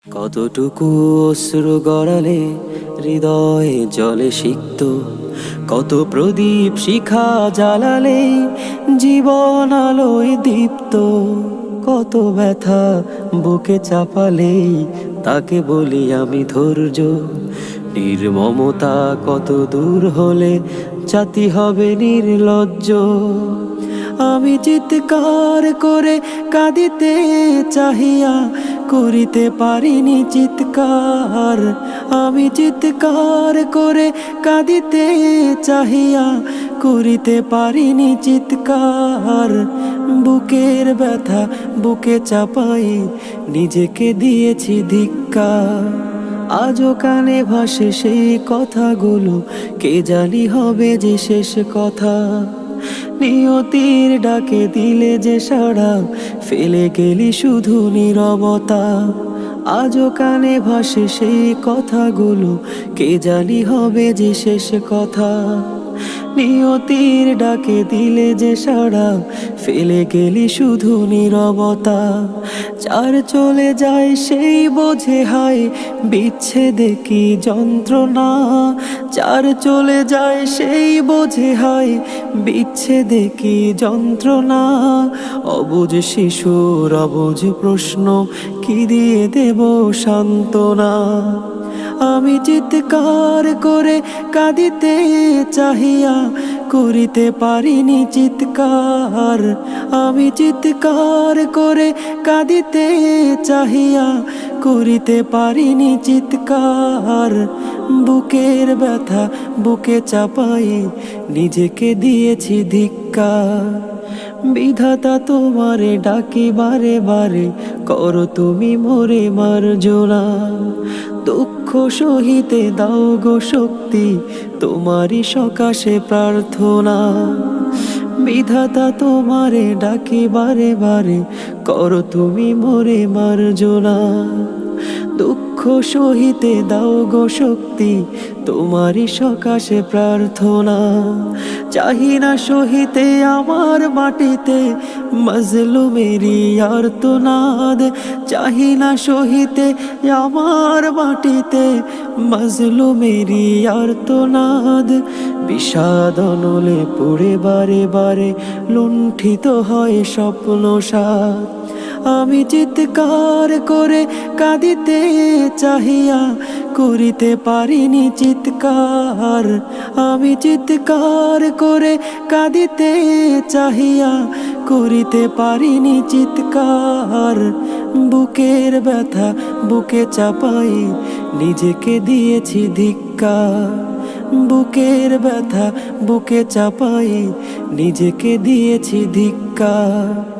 কতটুকু অশ্রু গড়ালে হৃদয়ে জলে সিক্ত, কত প্রদীপ শিখা জ্বালালে জীবন আলোয় দীপ্ত, কত ব্যথা বুকে চাপালেই তাকে বলি আমি ধৈর্য। নির্মমতা কত দূর হলে জাতি হবে নির্লজ্জ। আমি চিৎকার করে কাঁদিতে চাহিয়া করিতে পারিনি চিৎকার। আমি চিৎকার করে কাঁদিতে চাহিয়া করিতে পারিনি চিৎকার। বুকের ব্যথা বুকে চাপাই নিজেকে দিয়েছি ধিক্কার। আজও কানে ভাসে সেই কথাগুলো, কে জানি হবে যে শেষ কথা। নিয়তির ডাকে দিলে যে সাড়া, ফেলে গেলি শুধু নীরবতা। আজও কানে ভাসে সেই কথাগুলো, কে জানি হবে যে শেষ কথা। নিয়তির ডাকে দিলে যে সাড়া, ফেলে গেলি শুধু নীরবতা। যার চলে যায় সেই বোঝে হায় বিচ্ছেদে কি যন্ত্রণা। যার চলে যায় সেই বোঝে হায় বিচ্ছেদে কি যন্ত্রণা। অবুঝ শিশুর অবুঝ প্রশ্ন, কি দিয়ে দেব সান্ত্বনা। আমি চিৎকার করে কাঁদিতে চাহিয়া করিতে পারিনি চিৎকার। আমি চিৎকার করে কাঁদিতে চাহিয়া করিতে পারিনি চিৎকার। বুকের ব্যথা বুকে চাপাই নিজেকে দিয়েছি ধিক্কার। বিধাতা তোমারে ডাকি বারে বারে, করো তুমি মোরে মার্জনা। দুঃখ সহিতে দাও গো শক্তি, তোমারই সকাশে প্রার্থনা। বিধাতা তোমারে ডাকি বারে বারে, করো তুমি মোরে মার্জনা। দুঃখ সহিতে দাও গো শক্তি, তোমারই সকাশে প্রার্থনা। চাহি না সহিতে আমার মাটিতে মজলুমেরি আর্তনাদ। চাহি না সহিতে আমার মাটিতে মজলুমেরি আর্তনাদ। বিষাদ অনলে পুড়ে বারে বারে লুণ্ঠিত হয় স্বপ্ন সাথ। আমি চিৎকার করে কাঁদিতে চাহিয়া করিতে পারিনি চিৎকার। আমি চিৎকার করে কাঁদিতে চাহিয়া করিতে পারিনি চিৎকার। বুকের ব্যথা বুকে চাপাই নিজেকে দিয়েছি ধিক্কার। বুকের ব্যথা বুকে চাপাই নিজেকে দিয়েছি ধিক্কার।